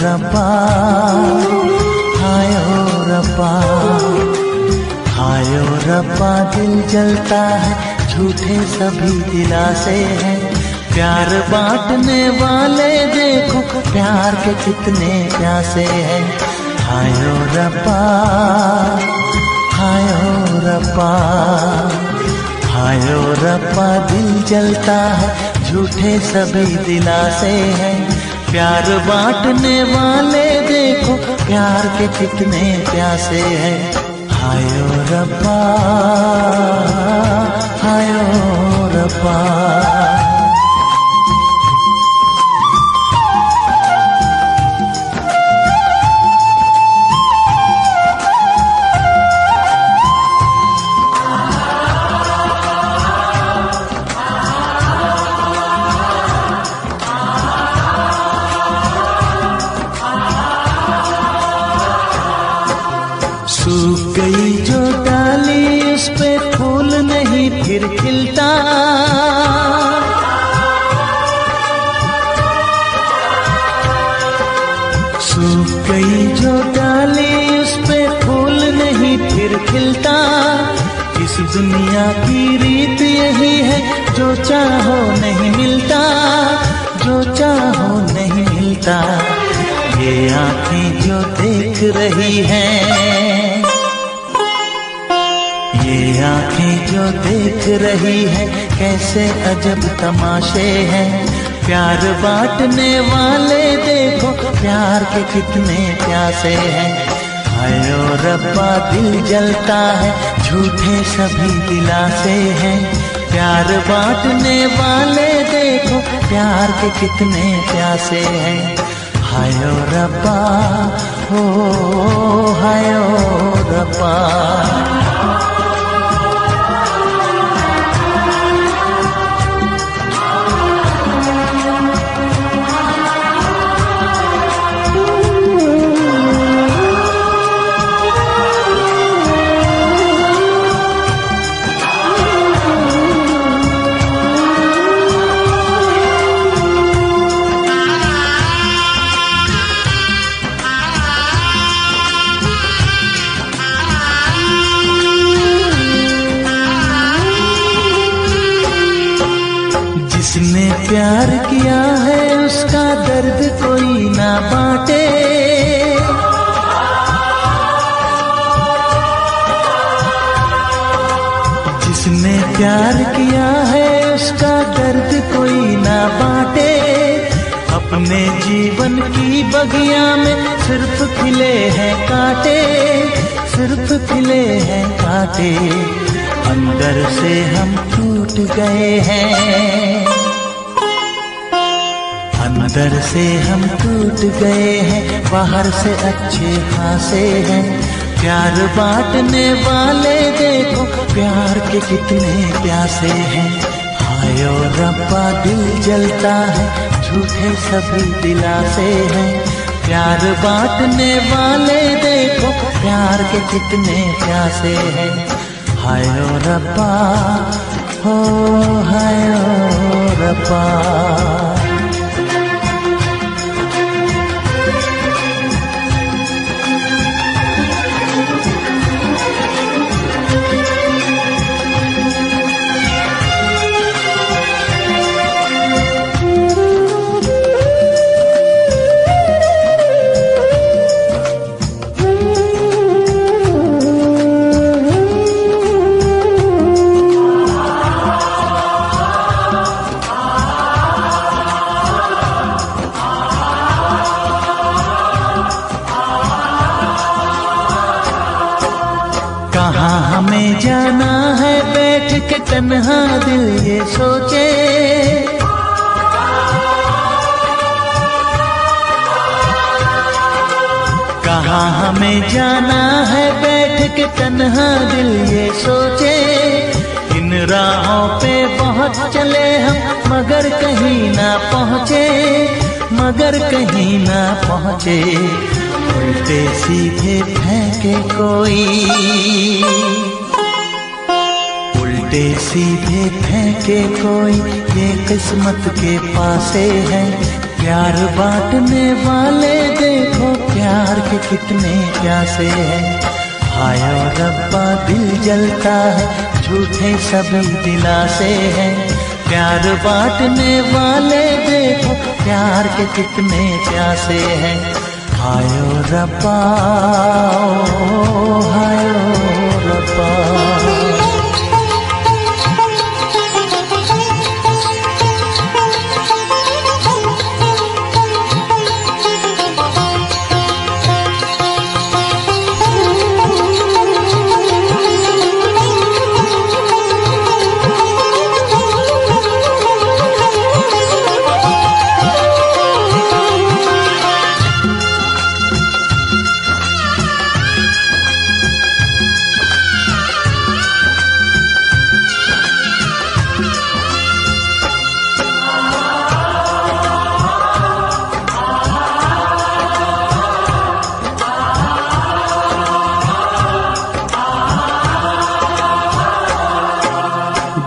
रब्बा, हायो रब्बा, हायो रब्बा। दिल जलता है, झूठे सभी दिलासे हैं। प्यार बांटने वाले देखो, प्यार के कितने प्यासे हैं। हायो रब्बा, हायो रब्बा, हायो रब्बा। दिल जलता है, झूठे सभी दिलासे हैं। प्यार बांटने वाले देखो, प्यार के कितने प्यासे हैं। हायो रब्बा, हायो रब्बा। सूख गई जो डाली, उस पे फूल नहीं फिर खिलता। सूख गई जो डाली, उस पे फूल नहीं फिर खिलता। इस दुनिया की रीत यही है, जो चाहो नहीं मिलता, जो चाहो नहीं मिलता। ये आँखें जो देख रही हैं, ये आँखें जो देख रही है, कैसे अजब तमाशे हैं। प्यार बांटने वाले देखो, प्यार के कितने प्यासे हैं। हायो रब्बा, दिल जलता है, झूठे सभी दिलासे हैं। प्यार बांटने वाले देखो, प्यार के कितने प्यासे हैं। हायो रब्बा, हो हायो रब्बा। जिसने प्यार किया है, उसका दर्द कोई ना बांटे। जिसने प्यार किया है, उसका दर्द कोई ना बांटे। अपने जीवन की बगिया में सिर्फ खिले हैं कांटे, सिर्फ खिले हैं कांटे। अंदर से हम टूट गए हैं, अंदर से हम टूट गए हैं। बाहर से अच्छे खासे हैं। प्यार बांटने वाले देखो, प्यार के कितने प्यासे हैं। हायो रब्बा, दिल जलता है, झूठे सभी दिलासे हैं। प्यार बांटने वाले देखो, प्यार के कितने प्यासे हैं। हायो रब्बा, हो हायो रब्बा। कहाँ हमें जाना है, बैठ के तन्हा दिल ये सोचे। कहाँ हमें जाना है, बैठ के तन्हा दिल ये सोचे। इन राहों पे बहुत चले हम, मगर कहीं ना पहुँचे, मगर कहीं ना पहुँचे। उल्टे सीधे फेंके कोई, उल्टे सीधे फेंके कोई, ये किस्मत के पासे है। प्यार बांटने वाले देखो प्यार के कितने प्यासे हैं। हाय ओ रब्बा दिल जलता है, झूठे सभी दिलासे हैं। प्यार बांटने वाले देखो प्यार के कितने प्यासे हैं। हाय ओ रब्बा, हाय ओ रब्बा।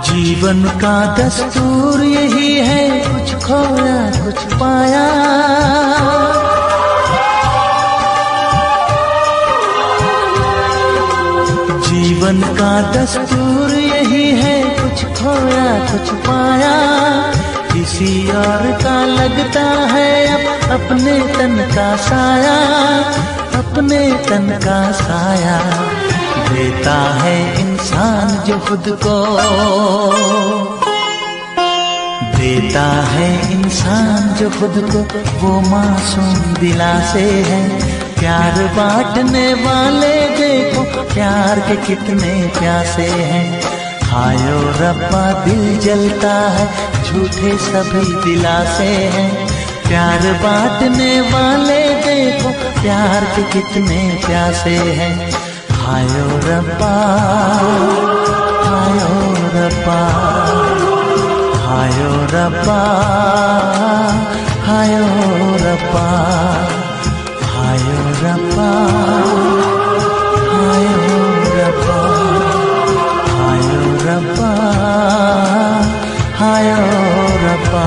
जीवन का दस्तूर यही है, कुछ खोया कुछ पाया। जीवन का दस्तूर यही है, कुछ खोया कुछ पाया। किसी और का लगता है अब अपने तन का साया, अपने तन का साया। देता है इंसान जो खुद को, देता है इंसान जो खुद को, वो मासूम दिलासे है। प्यार बांटने वाले देखो प्यार के कितने प्यासे हैं। हाय ओ रब्बा दिल जलता है, झूठे सभी दिलासे हैं। प्यार बांटने वाले देखो प्यार के कितने प्यासे हैं। हाय ओ रब्बा, हाय ओ रब्बा, हाय ओ रब्बा, हाय ओ रब्बा, हाय ओ रब्बा, हाय ओ रब्बा, हाय ओ रब्बा, हाय ओ रब्बा।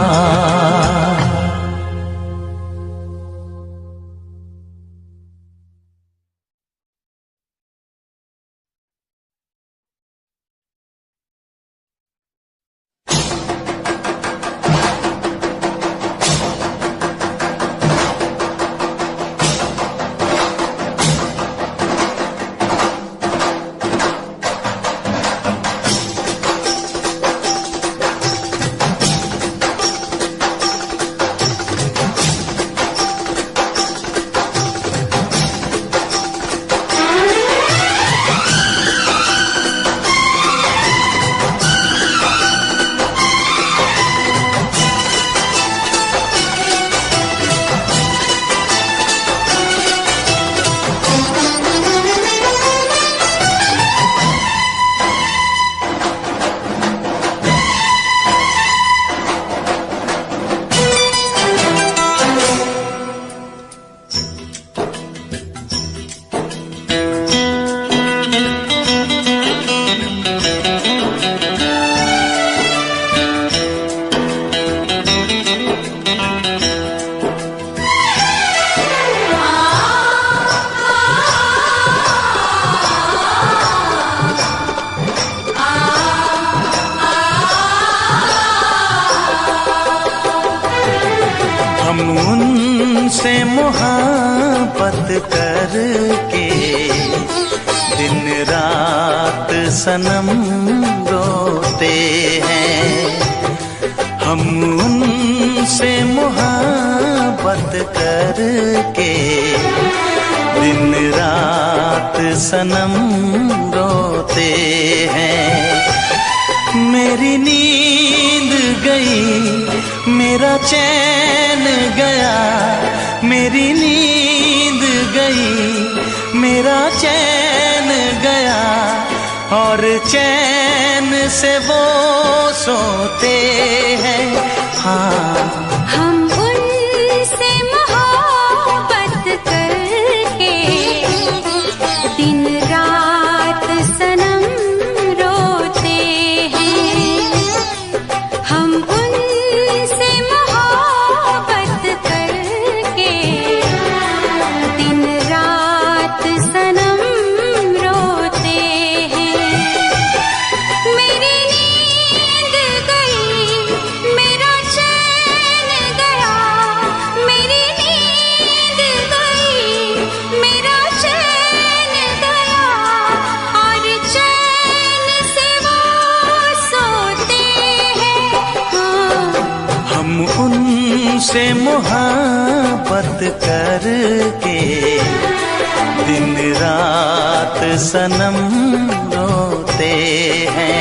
उनसे मोहब्बत करके दिन रात सनम रोते हैं। हम उनसे मोहब्बत करके दिन रात सनम रोते हैं। मेरी नींद गई, मेरा चैन गया, मेरी नींद गई, मेरा चैन गया, और चैन से वो सोते हैं। हाँ, हम उनसे मोहब्बत करके दिन रात सनम रोते हैं। हम उनसे मोहब्बत तुझसे मोहब्बत करके दिन रात सनम रोते हैं।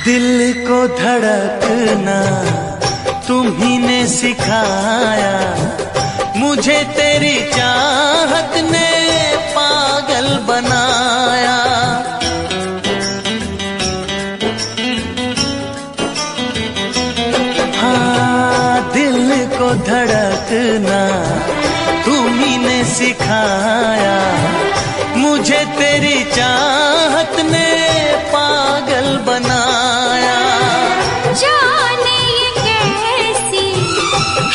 दिल को धड़कना तुम्ही ने सिखाया, मुझे तेरी चाहत ने पागल बनाया। हाँ, दिल को धड़कना तुम्ही ने सिखाया, मुझे तेरी चाहत ने पागल बनाया। जाने ये कैसी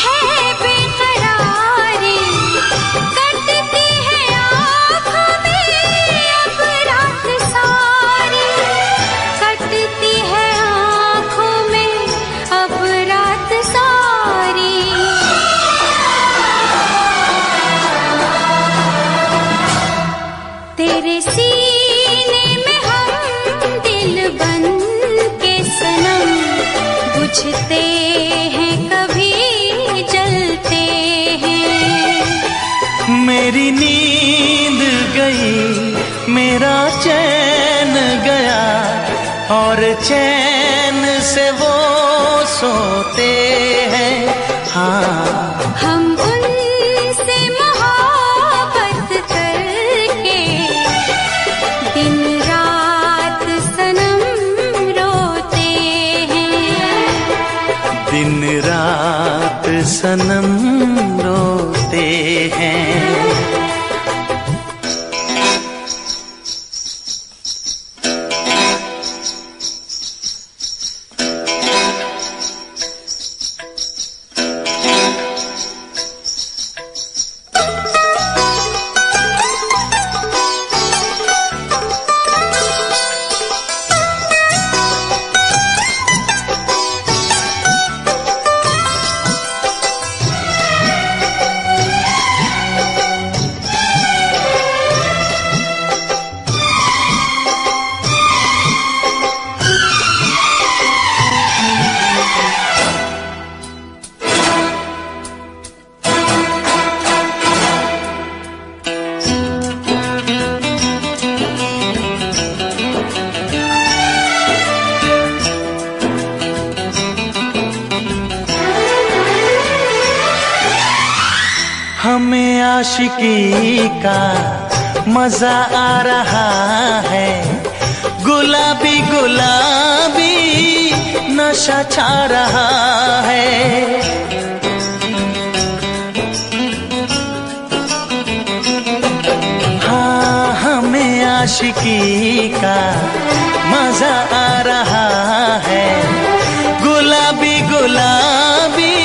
है बेकरारी, कटती है आँखों में अब रात सारी, कटती है आँखों में अब रात सारी। तेरे सीने में हम दिल बन के सनम, बुझते हैं कभी जलते हैं। मेरी नींद गई, मेरा चैन गया, और चैन से वो सोते हैं। हाँ, हम उनसे मोहब्बत करके दिन रात सनम रोते हैं। दिन रात सनम रोते हैं। हमें आशिकी का मजा आ रहा है, गुलाबी गुलाबी नशा छा रहा है। हाँ, हमें आशिकी का मजा आ रहा है, गुलाबी गुलाबी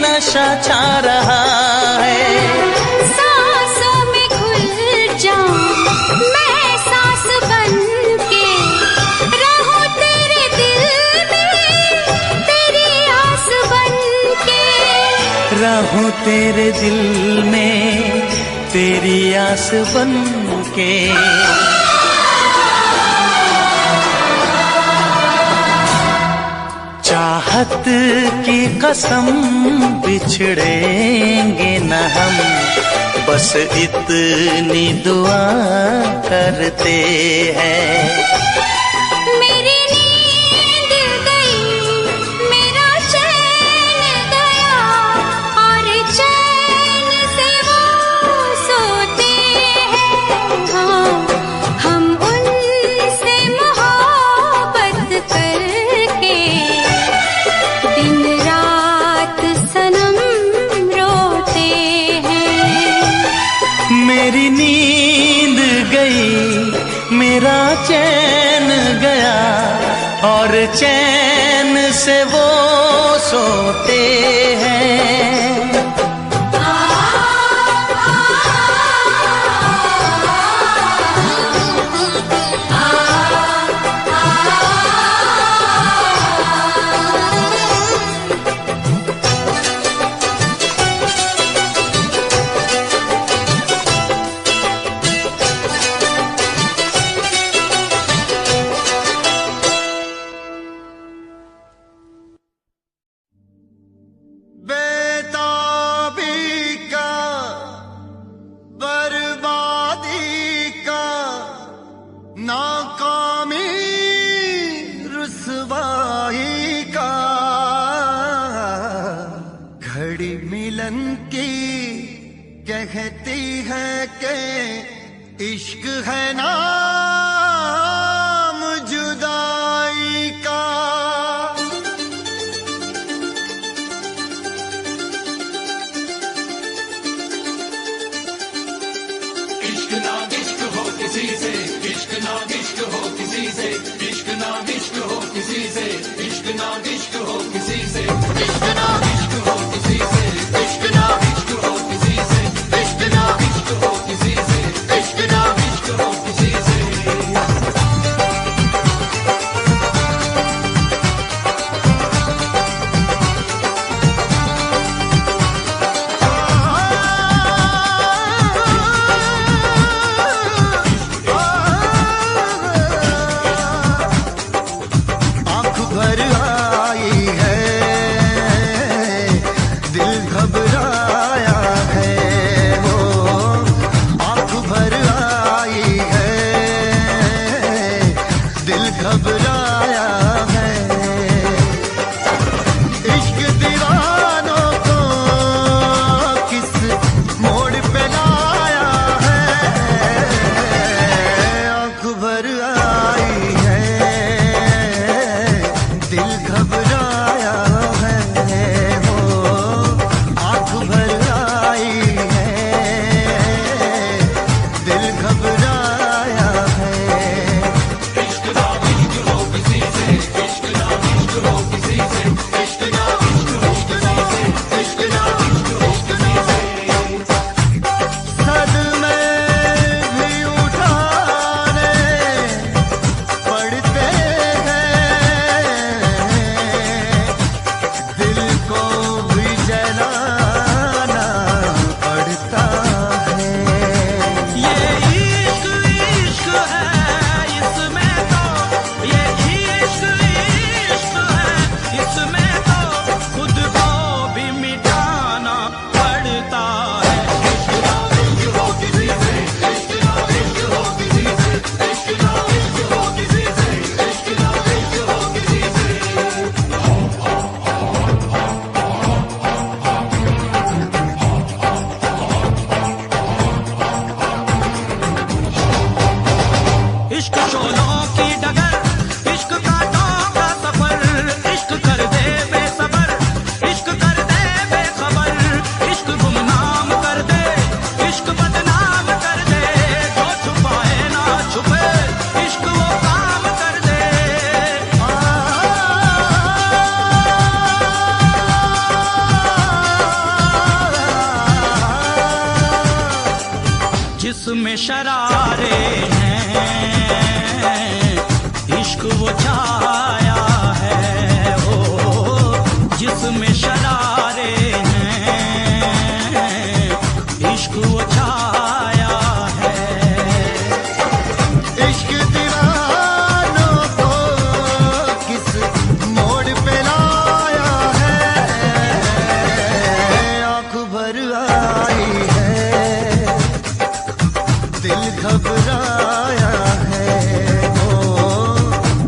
नशा छा रहा है। सांसों में घुल जाऊं मैं सांस बन के, रहूं तेरे दिल में तेरी आस बन के। रहूं तेरे दिल में तेरी आस बन के। चाहत की कसम बिछड़ेंगे न हम, बस इतनी दुआ करते हैं। मेरी नींद गई, चैन से वो सोते हैं। नाकामी रुसवाई का घड़ी मिलन की कहती है कि इश्क है नाम जुदाई का। इश्क ना इश्क हो किसी से, इश्क ना इश्क हो किसी से, इश्क ना इश्क हो किसी से, इश्क ना इश्क हो किसी से, इश्क ना इश्क हो किसी से, इश्क ना इश्क हो किसी से, इश्क ना इश्क हो किसी से, इश्क ना इश्क हो किसी से। घबराया है इश्क दीवानों को किस मोड़ पे लाया है। आँख भर आई है दिल घबराया है हो। आँख भर आई है दिल घबराया है। इश्क शोलों की डगर, इश्क कांटों का सफर, इश्क कर दे बेसबर, इश्क कर दे बेखबर, इश्क गुमनाम कर दे, इश्क बदनाम कर दे, जो छुपाए ना छुपे, इश्क वो काम कर दे। जिसमें शरारे इश्क वो छाया है हो। जिसमें शरारे हैं इश्क वो छाया है। इश्क दीवानों को किस मोड़ पे लाया है। आँख भर आई है दिल घबराया है हो।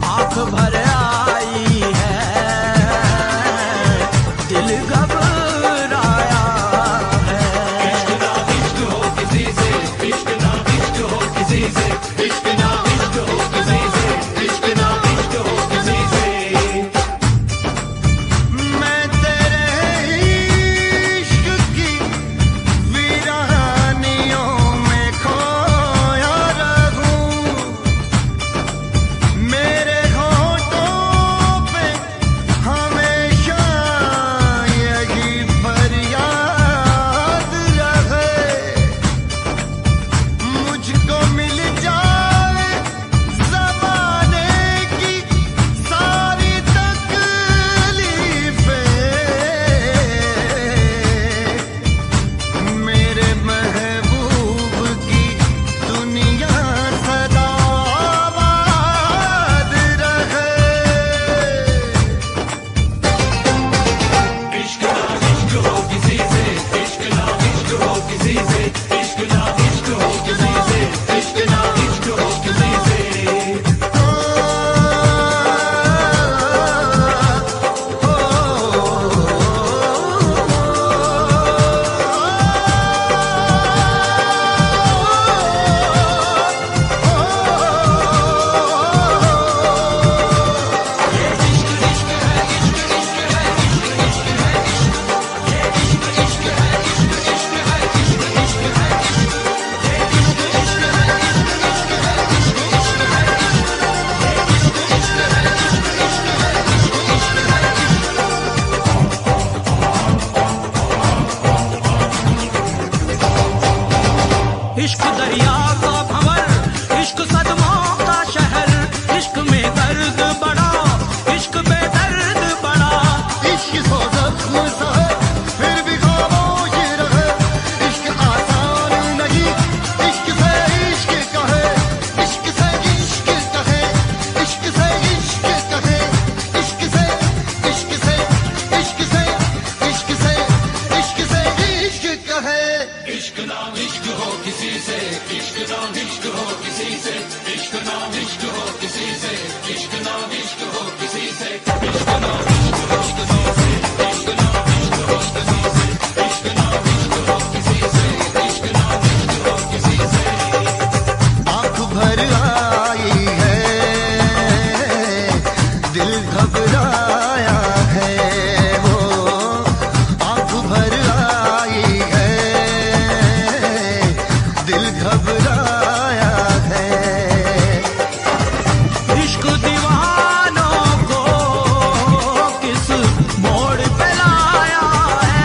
आँख भर आई है दिल आँख भर आई है, दिल घबराया है वो, आँख भर आई है, दिल घबराया है। इश्क दीवानों को किस मोड़ पे लाया है,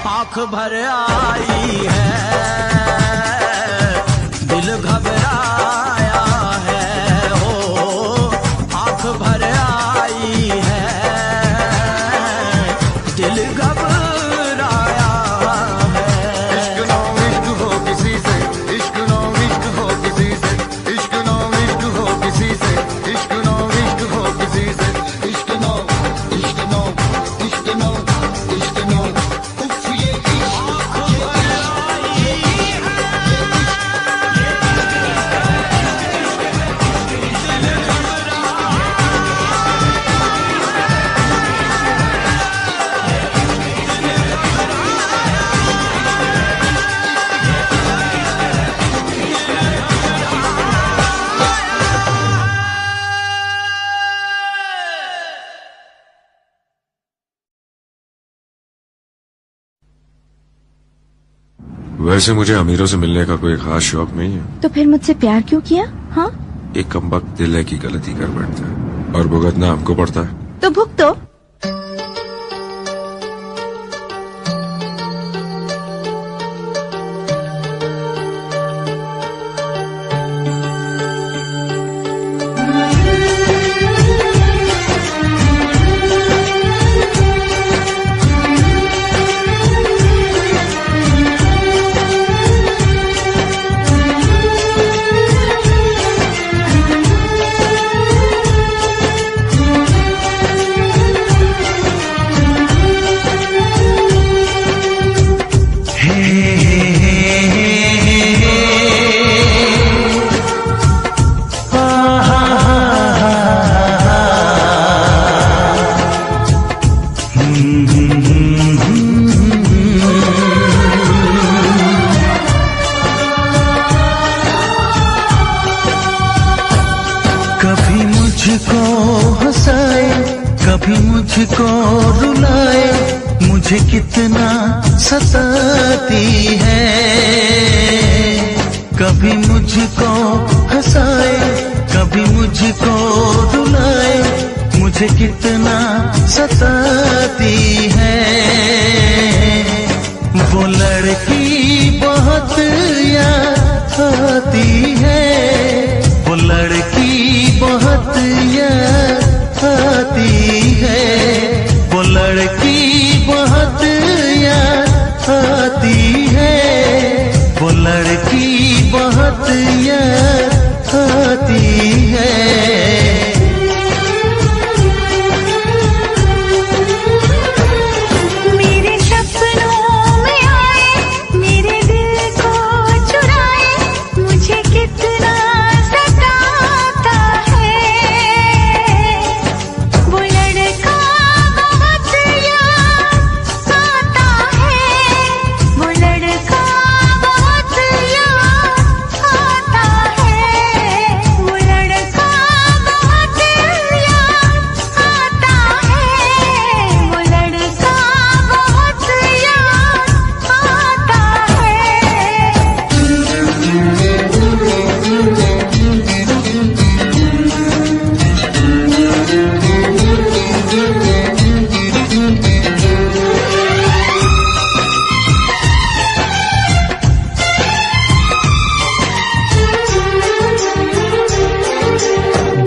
आंख भर आई है, दिल घबराया है, हो आंख भर आई है, दिल घबराया है। इश्क नो इश्क हो किसी से, इश्क नो इश्क हो किसी से, इश्क नो इश्क हो किसी से, इश्क नो इश्क हो किसी से, इश्क नो इश्क नो इश्क नो इश्क नो उफ ये वैसे मुझे अमीरों से मिलने का कोई खास शौक नहीं है। तो फिर मुझसे प्यार क्यों किया? हाँ, एक कमबख्त दिल है की गलती कर बैठता है और भुगतना हमको पड़ता है। तो भुगतो। कभी मुझको हंसाए, कभी मुझको रुलाए, मुझे कितना सताती है। कभी मुझको हंसाए, कभी मुझको रुलाए, मुझे कितना सताती है। वो लड़की बहुत याद आती है, वो लड़की बहुत याद आती है, वो लड़की बहुत याद आती है, वो लड़की बहुत याद आती है। मेरे सपनों में आए, मेरे दिल को चुराए, मुझे कितना सताता है। वो लड़का बहुत याद आता है, वो लड़का बहुत याद आता है, वो लड़का बहुत याद आता है, वो लड़का बहुत याद आता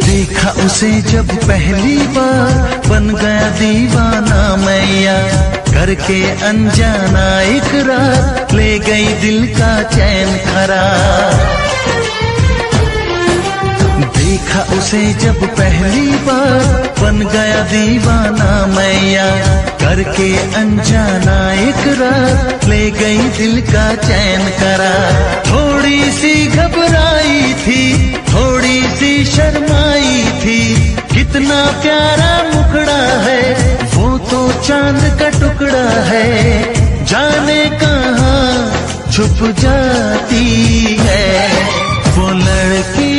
देखा उसे जब पहली बार, बन गया दीवाना मैया, करके अनजाना इकरार, ले गई दिल का चैन करार। देखा उसे जब पहली बार बन गया दीवाना मैया, करके अनजाना इकरार ले गई दिल का चैन करार। थोड़ी सी घबराई थी, थोड़ी सी शर्माई थी, कितना प्यारा मुखड़ा है वो तो चांद का टुकड़ा है, जाने कहाँ छुप जाती है। वो लड़की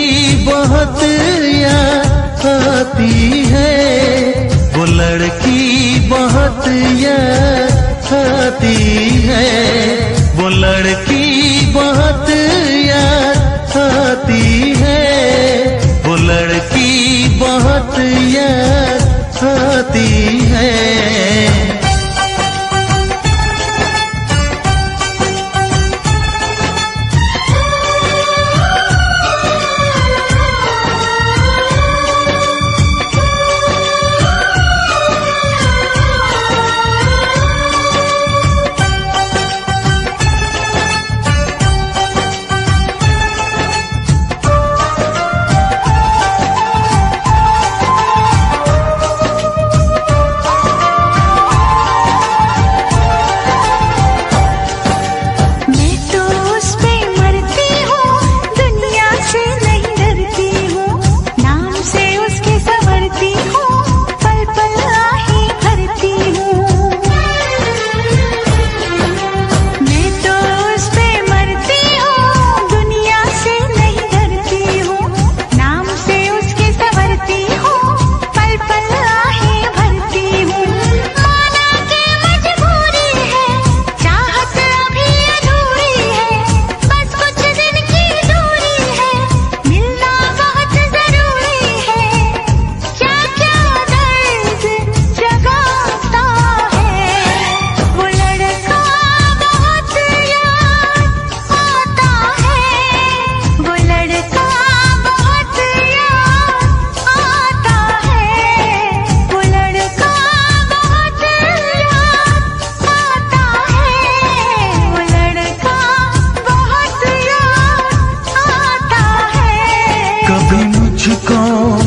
बहुत याद आती है, वो लड़की बहुत याद आती है, वो लड़की बहुत याद आती है, वो लड़की बहुत याद आती है।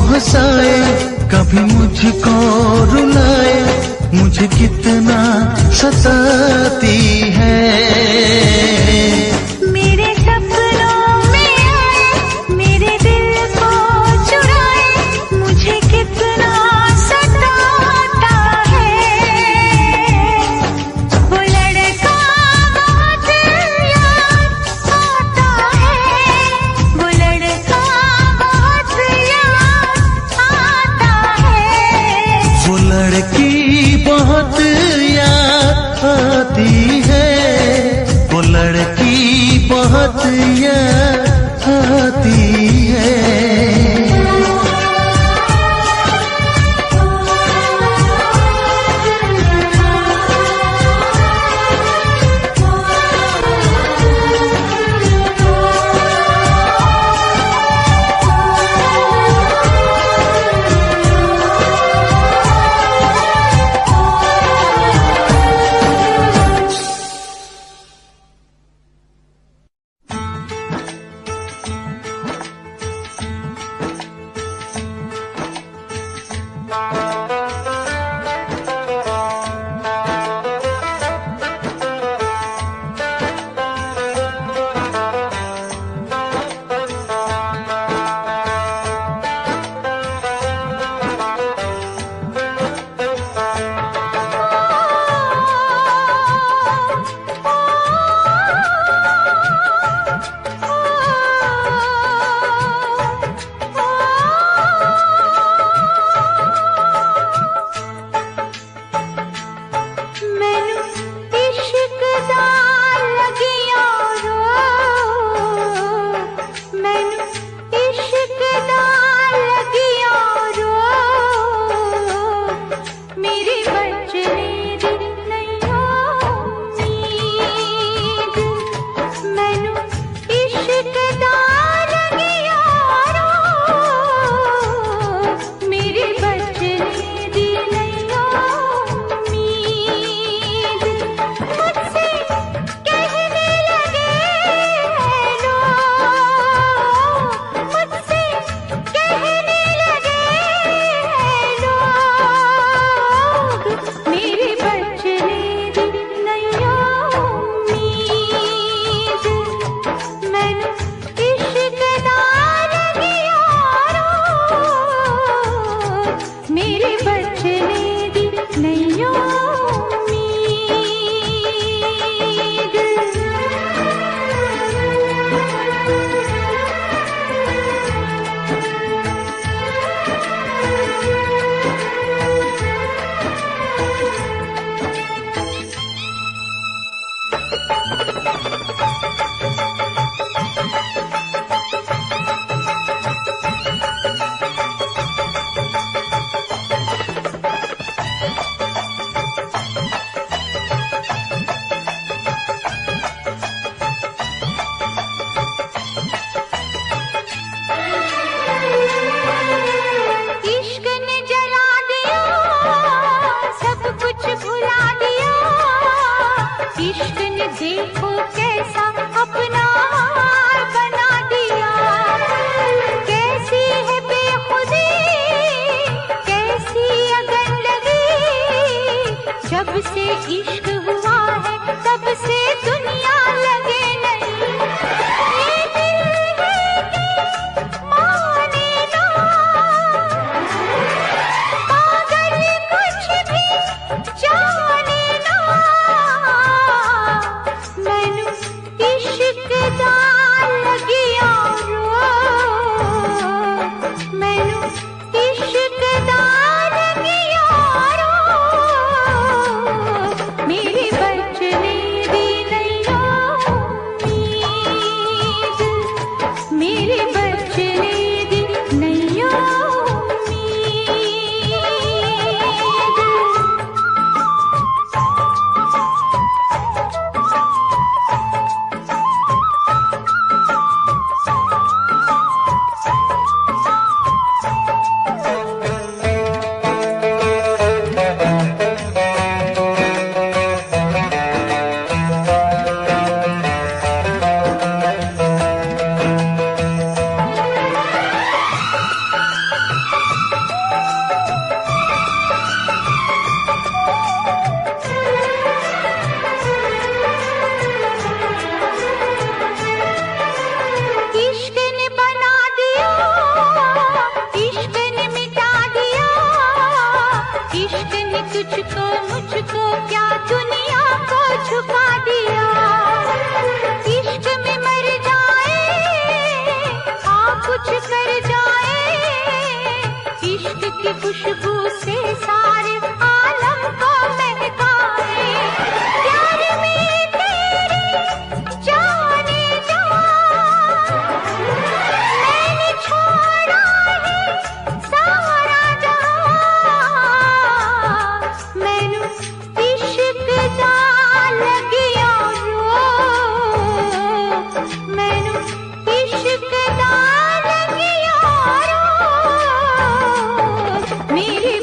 हंसाए कभी मुझको रुलाए, मुझे कितना सताती है। मेरे सपनों में आए, मेरे दिल को चुराए, मुझे कितना सताता है। वो लड़का बहुत याद आता है, वो लड़का बहुत याद आता है। वो लड़की बहुत याद आती देखो कैसा अपना हाल बना दिया। कैसी है बेखुदी, कैसी अगन लगी। जब से इश्क हुआ है तब से दुनिया लगे नहीं। ये दिल है कि माने ना, पागल कुछ भी जाने ना। मैनू इश्क दा लगिया रो, मैनू इश्क दा लगिया रो। मेरे बचने दी नैया उम्मीद, मेरे बचने दी नैया उम्मीद। इश्क ने बना दिया, इश्क ने मिटा दिया। इश्क ने तुझको मुझको क्या दुनिया को झुका दिया। इश्क में मर जाए आ कुछ कर जाए। इश्क की खुशबू से सारे आलम को महकाए। प्यार में तेरे जाने जा, मैंने छोड़ा है सारा जहां। मैनू इश्क दा लगिया रो, मैनू इश्क दा लगिया रो। मेरे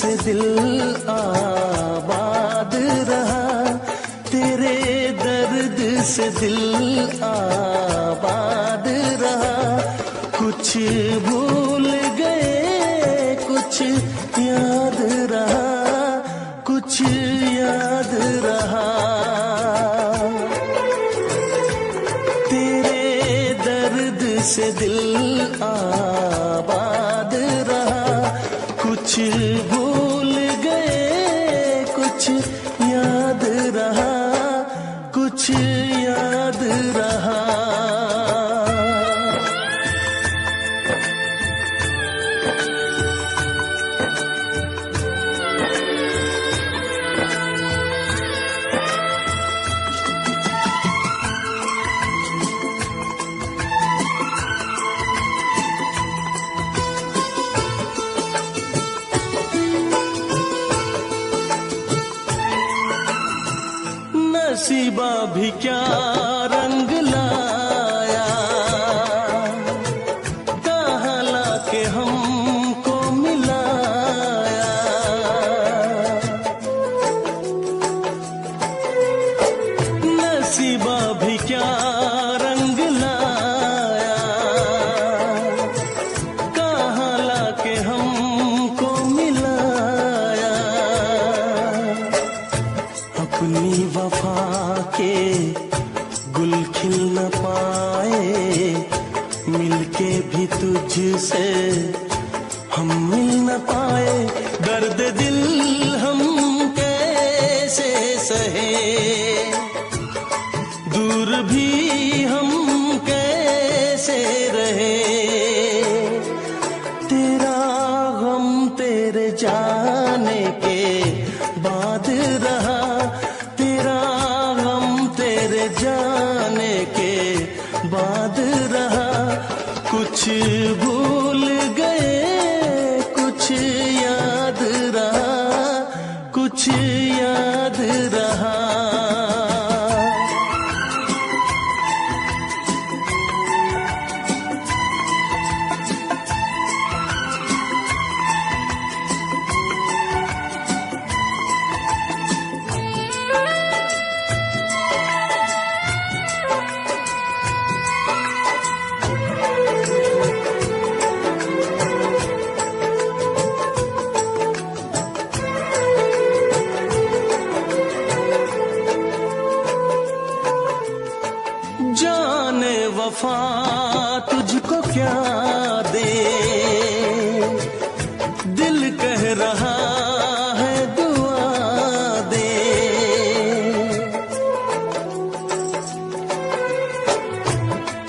से दिल आबाद रहा, तेरे दर्द से दिल आबाद रहा। कुछ भूल गए कुछ याद रहा, कुछ याद रहा। तेरे दर्द से दिल आबाद रहा, कुछ भूल गए कुछ याद रहा, कुछ याद रहा। नसीबा भी क्या रंग लाया, कहाँ लाके हमको मिलाया। नसीबा भी क्या रंग लाया, कहाँ लाके हमको मिलाया। अपनी वफा के गुल खिल न पाए, मिलके भी तुझसे हम मिल न पाए। दर्द दिल हम कैसे सहे, दूर भी हम कैसे रहे। तेरा गम तेरे जाने के बाद रहा, तेरा गम तेरे जाने के बाद रहा। कुछ भूल गए कुछ याद रहा, कुछ याद रहा। जाने वफा तुझको क्या दे, दिल कह रहा है दुआ दे।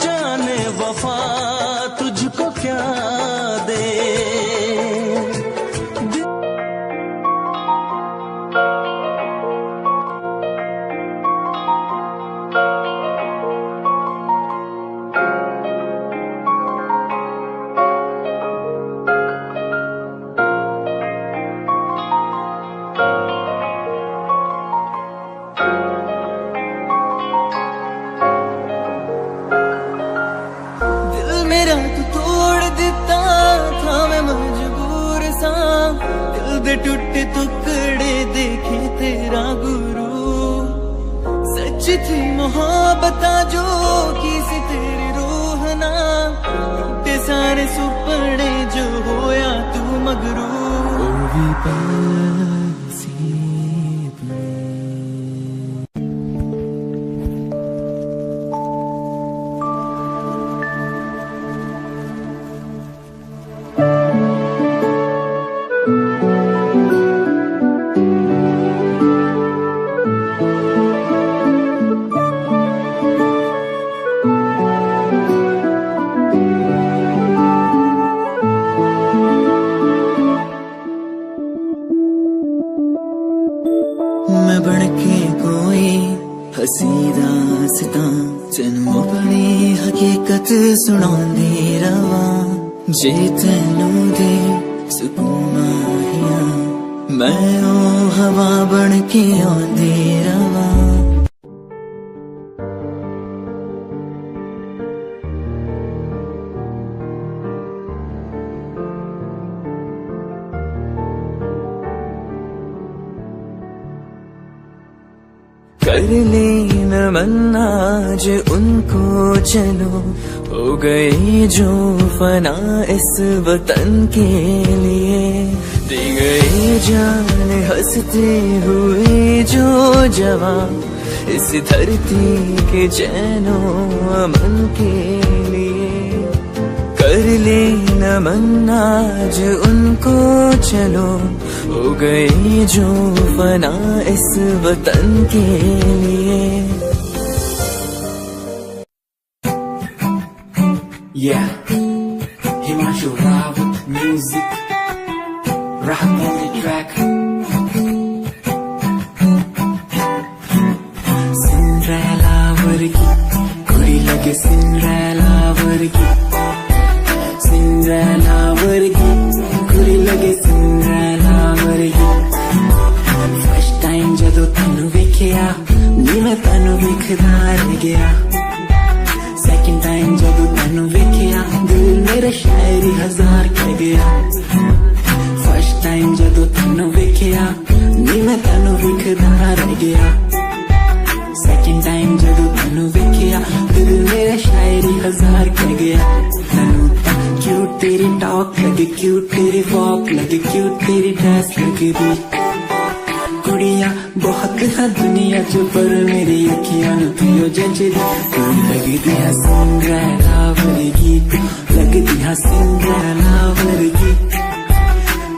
जाने वफा तुझको क्या दे, मेरा तू तोड़ दिता था, मैं मजबूर सा दिल दे टुटे टुकड़े देखे तेरा गुरु। सच थी मोहब्बत जो की सी तेरी रूह ना, टूटे सारे सुपने जो होया तू मगरू। मैं बनके कोई हसी दासता तेनू अपनी हकीकत सुनांदी रवा। जे तेनू दे सुकून आया, मैं ओ हवा बनके आंदी रवा। कर ले नमन आज उनको चलो, हो गए जो फना इस वतन के लिए, दे गए जान हंसते हुए जो जवान इस धरती के चैनो अमन के लिए। कर ले नमन आज उनको चलो, हो गए जो फना इस वतन के लिए। Yeah, Himanshu Rao with music, rap on the track. Cinderella वर्गी कुड़ी लगे, Cinderella वर्गी, Cinderella वर्गी कुड़ी लगे, Cinderella वर्गी। First time जदों तैनू वेखिया नी मैं तैनू वेखदा रह गया, सेकंड टाइम जदों तैनू वेखिया दिल मेरा शायरी हजार कह गया। फर्स्ट टाइम जदों तैनू वेखिया नी मैं तैनू वेखदा रह गया, सेकंड टाइम जदों तैनू वेखिया दिल मेरा शायरी हजार कह गया। तैनू तां क्यूट तेरी टॉक लगे, क्यूट तेरी वॉक लगे, क्यूट तेरी ड्रेस लगे दी। कुड़ियां बहुत है दुनिया च पर मेरी अखियां नू तू जचदी। तू लगदी है सिंड्रेला वर्गी, तू लगदी है सिंड्रेला वर्गी।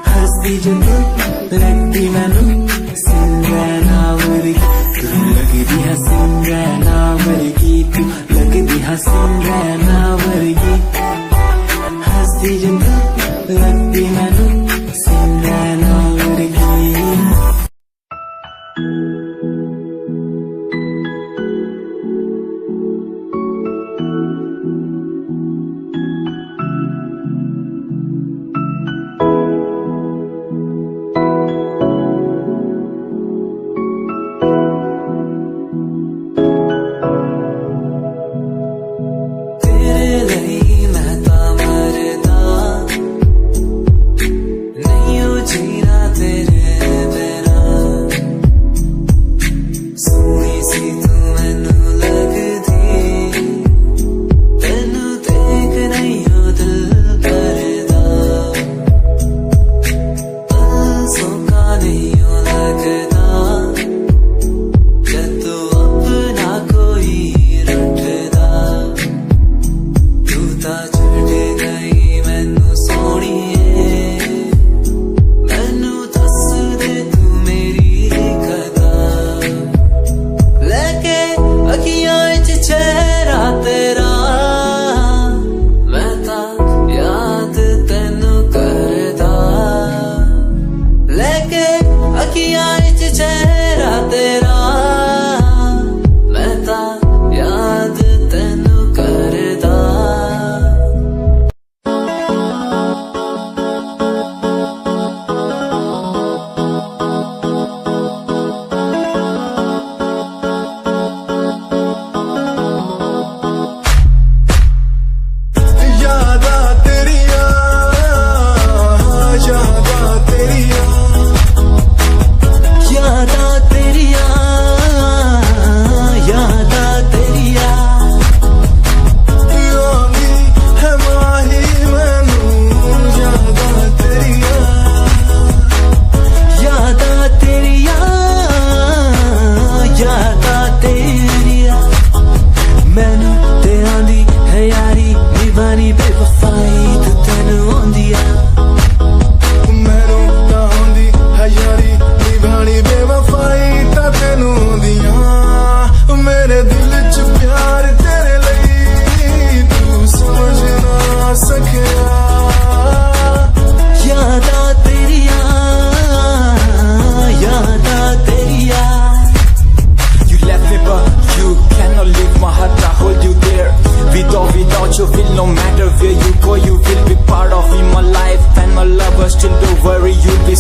हंसदी जदों लगदी मैनू सिंड्रेला वर्गी, तू लगदी है सिंड्रेला वर्गी, तू लगदी है सिंड्रेला वर्गी। हंसदी जदों लगदी मैनू Cinderella वर्गी।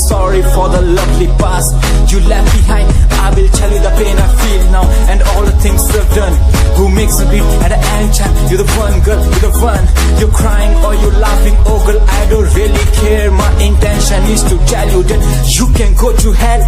sorry for the lovely past you left behind. I will tell you the pain I feel now and all the things you've done. Who makes me beat at any time? You're the one, girl, you're the one. You're crying or you're laughing, oh girl, I don't really care. My intention is to tell you that you can go to hell.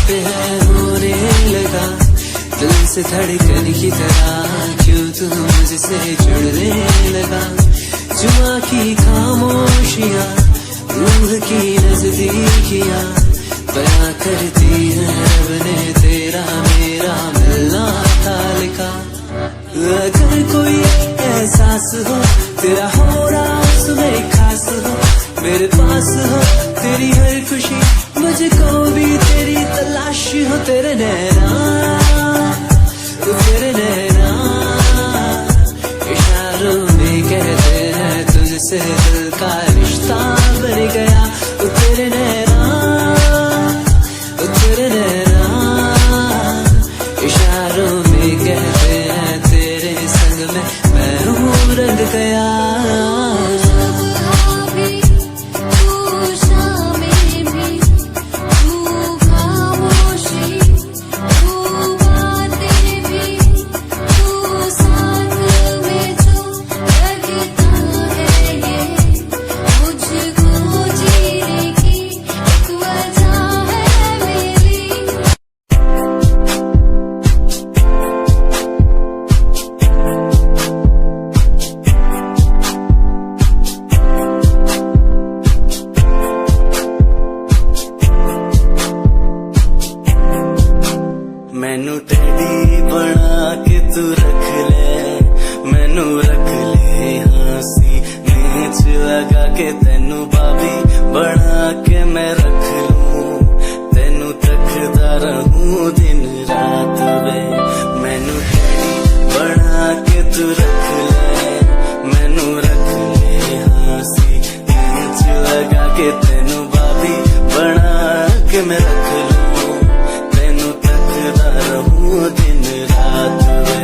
पे है होने लगा, दिल से धड़कन की तरह क्यों तू मुझसे जुड़ने लगा। जुआ की खामोशियाँ रूह की नजदीकियाँ बयां करती है रब ने तेरा मेरा मिलना था लिखा। अगर कोई एहसास हो तेरा हो रहा उसमें खास हो, मेरे पास हो तेरी हर खुशी, मुझको भी तेरी तलाश हो। तेरे नैना तेरे नैना इशारों में कहते हैं तुझसे दिल का रिश्ता बन गया। तेरे नैना इशारों में कहते हैं तेरे संग में मैं हूँ रंग गया। मैनू टेडी बना के तू रख ले, मैनू रख ले हंसी नीच लगा के तेनू बाबी बना के मैं रख लूं, तेनू तकदा रहूं दिन रात वे। मैनू टेडी बना के तू रख ले, मैनू रख ले हंसी नीच लगा के तेनू बाबी बना के मैं रख लूं, तेनू तकदा रहूं दिन रात वे।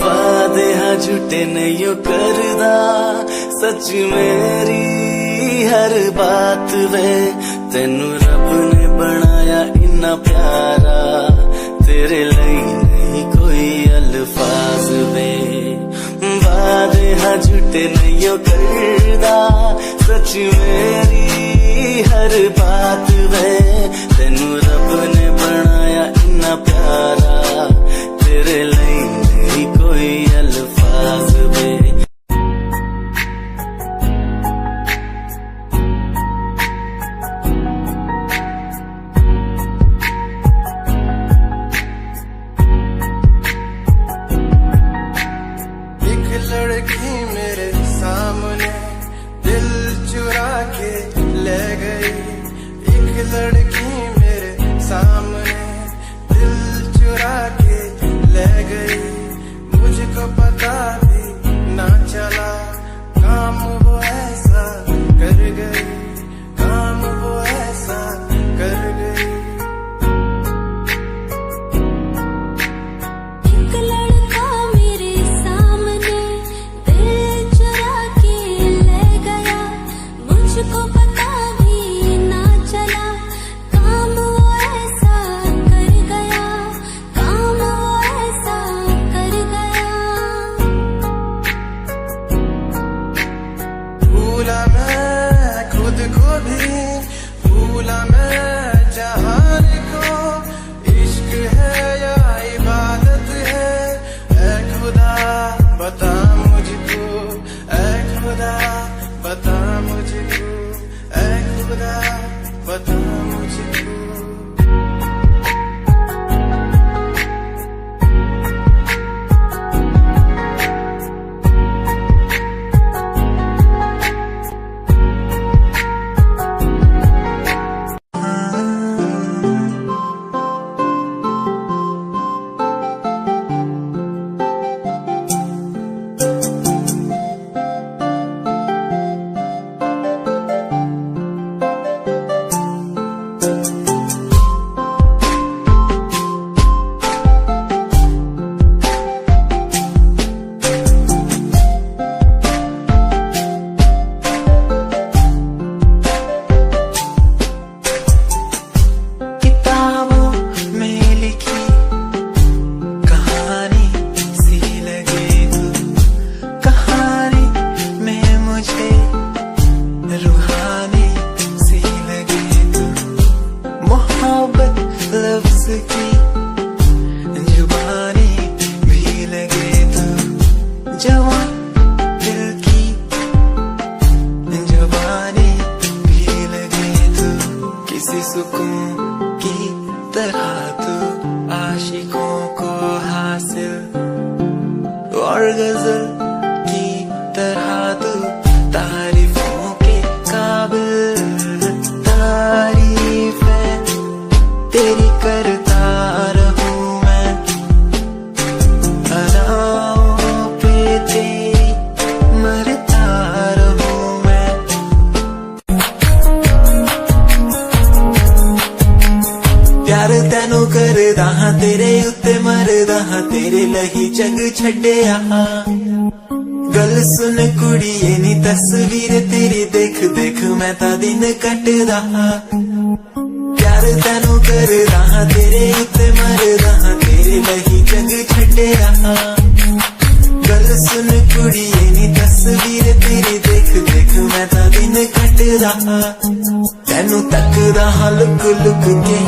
वादे हाँ झूठे नहीं करदा, सच मेरी हर बात वे। तेनू रब ने बनाया इन्ना प्यारा, तेरे लिए नहीं कोई अल्फाज वे। वादे हाँ झूठे नहीं करदा, सच मेरी हर बात वे। तेनू रब ने बनाया इन्ना प्यारा, तेरे लिए नहीं कोई अल्फाज वे। लड़की मेरे सामने दिल चुरा के ले गई, एक लड़की मेरे सामने दिल चुरा के जिसकी जुबानी भी लगे तो जवान दिल की जुबानी भी लगे तो किसी सुकून की तरह तो आशिकों को हासिल और गजल की तरह तो तारीफों के काबिल तारीफ है तेरी करता रहूं मैं अदाओं पे तेरी मरता रहूं मैं प्यार तैनू करदा हां तेरे उत्ते मरदा हां तेरे लही जग छड्डिया गल सुन कुड़िए नी तस्वीर तेरी देख देख मैं ता दिन कटदा प्यार तैनू करदा हां तेरे उत्ते मरदा हां तेरे लही जग छड्डिया गल सुन कुड़िए नी तस्वीर तेरी देख देख मैं ता दिन कटदा तैनू तकदा हां लुक लुक के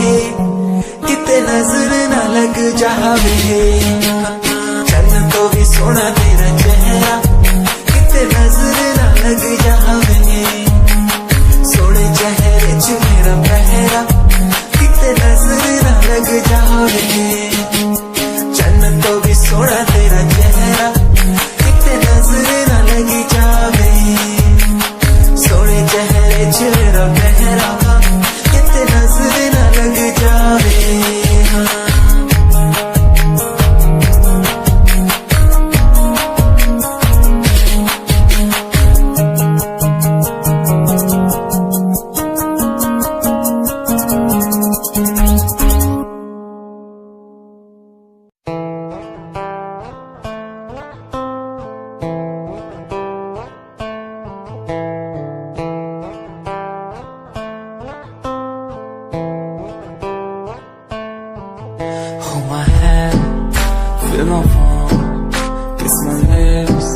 किते नजर ना लग जावे चन्न तो भी सोना तेरा चेहरा किते नजर ना लग जावे सोने चेहरे च मेरा पहरा किते नजर ना लग जावे चन्न तो भी सोना तेरा चेहरा किते नजर ना लग जावे सोने चेहरे च मेरा पहरा किते नजर ना लग जावे Hold my hand, feel my palm, kiss my lips,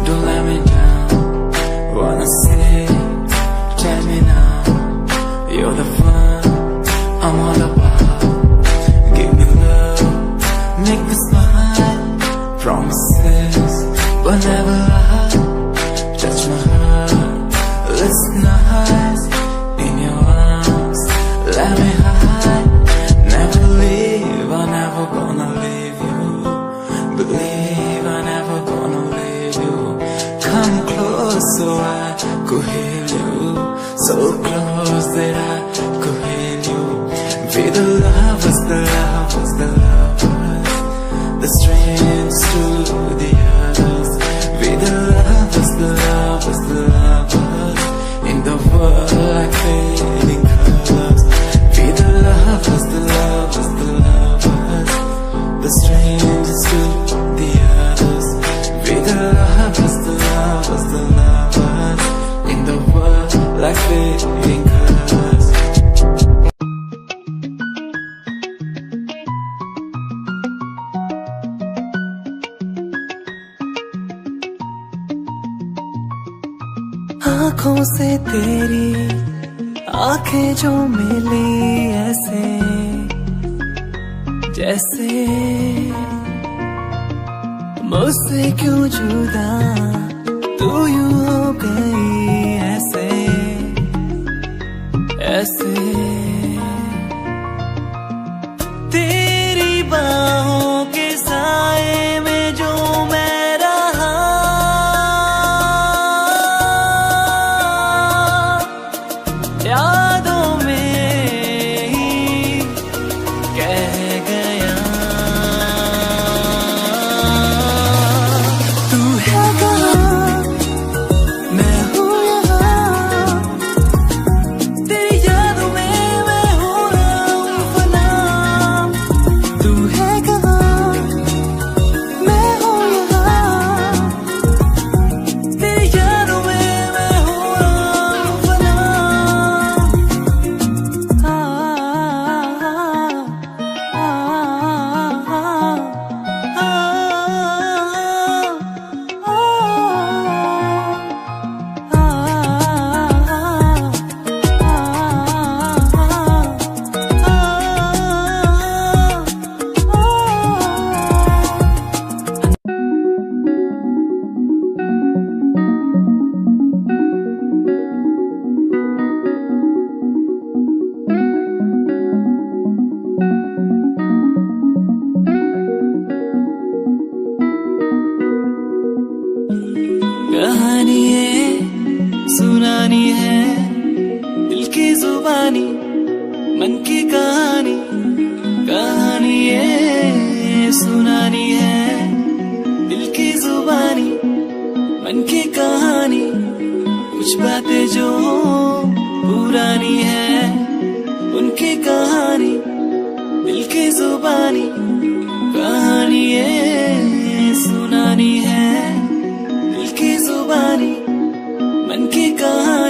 don't let me down. Wanna say, tell me now, you're the fun I'm all about. Give me love, make me smile, promises, but never lie. Touch my heart, listen nice, in your arms, let me hide. Never leave, I'm never gonna leave you. Believe I'm never gonna leave you. Come close so I could heal you. So close that I could heal you. Be the lovers, the lovers, the lovers. The strangers to the others. Be the lovers, the lovers, the lovers. In the world like fading colors. Be the lovers, the lovers, the lovers. The strangers to the others. Be the lovers, the lovers, the lovers. In the world like fading colors. आँखों से तेरी आंखें जो मिली ऐसे जैसे मुझसे क्यों जुदा तू यूं हो गई ऐसे ऐसे तेरी बाहों के साए में जो मैं रहा यादों में ही कह गया तू है कहाँ मन की कहानी कहानी ये सुनानी है, दिल की जुबानी मन की कहानी, कुछ बातें जो पुरानी है, उनकी कहानी दिल की जुबानी, कहानी ये सुनानी है, दिल की जुबानी मन की कहानी।